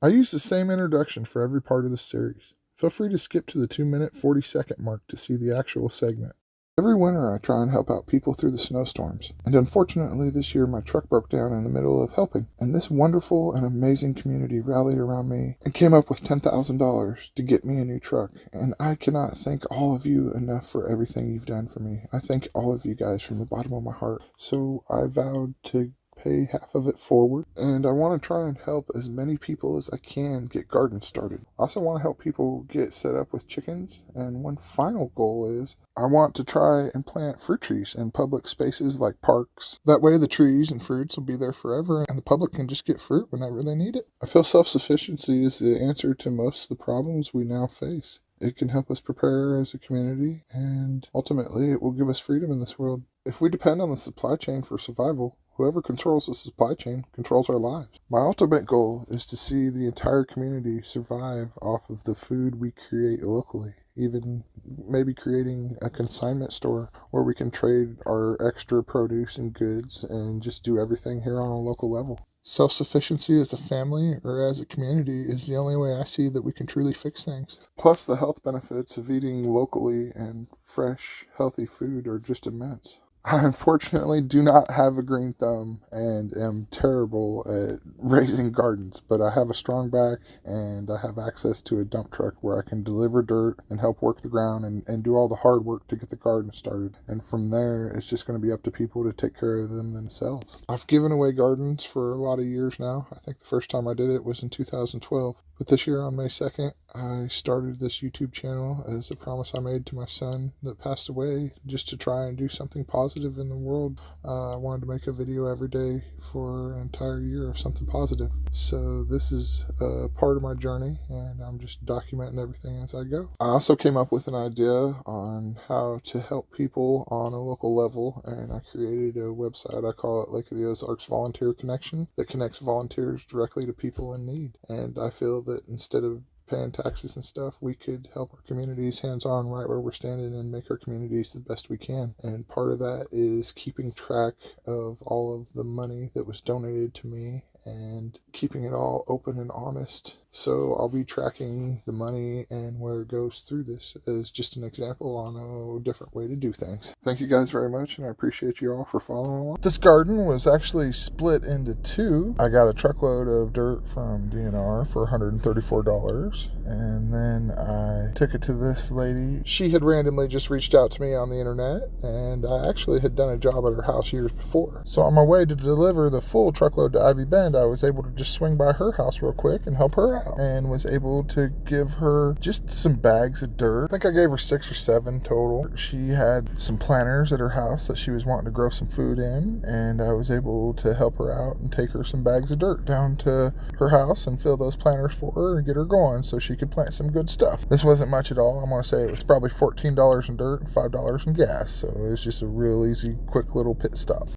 I use the same introduction for every part of the series. Feel free to skip to the 2-minute 40-second mark to see the actual segment. Every winter I try and help out people through the snowstorms, and unfortunately this year my truck broke down in the middle of helping, and this wonderful and amazing community rallied around me and came up with $10,000 to get me a new truck, and I cannot thank all of you enough for everything you've done for me. I thank all of you guys from the bottom of my heart, so I vowed to pay half of it forward, and I want to try and help as many people as I can get gardens started. I also want to help people get set up with chickens, and one final goal is I want to try and plant fruit trees in public spaces like parks. That way the trees and fruits will be there forever, and the public can just get fruit whenever they need it. I feel self-sufficiency is the answer to most of the problems we now face. It can help us prepare as a community, and ultimately it will give us freedom in this world. If we depend on the supply chain for survival, whoever controls the supply chain controls our lives. My ultimate goal is to see the entire community survive off of the food we create locally. Even maybe creating a consignment store where we can trade our extra produce and goods and just do everything here on a local level. Self-sufficiency as a family or as a community is the only way I see that we can truly fix things. Plus, the health benefits of eating locally and fresh, healthy food are just immense. I unfortunately do not have a green thumb and am terrible at raising gardens, but I have a strong back and I have access to a dump truck where I can deliver dirt and help work the ground and do all the hard work to get the garden started. And from there, it's just going to be up to people to take care of them themselves. I've given away gardens for a lot of years now. I think the first time I did it was in 2012. But this year on May 2nd, I started this YouTube channel as a promise I made to my son that passed away, just to try and do something positive in the world. I wanted to make a video every day for an entire year of something positive. So this is a part of my journey, and I'm just documenting everything as I go. I also came up with an idea on how to help people on a local level, and I created a website. I call it Lake of the Ozarks Volunteer Connection that connects volunteers directly to people in need. And I feel that instead of paying taxes and stuff, we could help our communities hands-on right where we're standing and make our communities the best we can. And part of that is keeping track of all of the money that was donated to me and keeping it all open and honest. So I'll be tracking the money and where it goes through this as just an example on a different way to do things. Thank you guys very much, and I appreciate you all for following along. This garden was actually split into two. I got a truckload of dirt from DNR for $134, and then I took it to this lady. She had randomly just reached out to me on the internet, and I actually had done a job at her house years before. So on my way to deliver the full truckload to Ivy Bend, I was able to just swing by her house real quick and help her out, and was able to give her just some bags of dirt. I think I gave her 6 or 7 total. She had some planters at her house that she was wanting to grow some food in, and I was able to help her out and take her some bags of dirt down to her house and fill those planters for her and get her going so she could plant some good stuff. This wasn't much at all. I'm going to say it was probably $14 in dirt and $5 in gas, so it was just a real easy, quick little pit stop.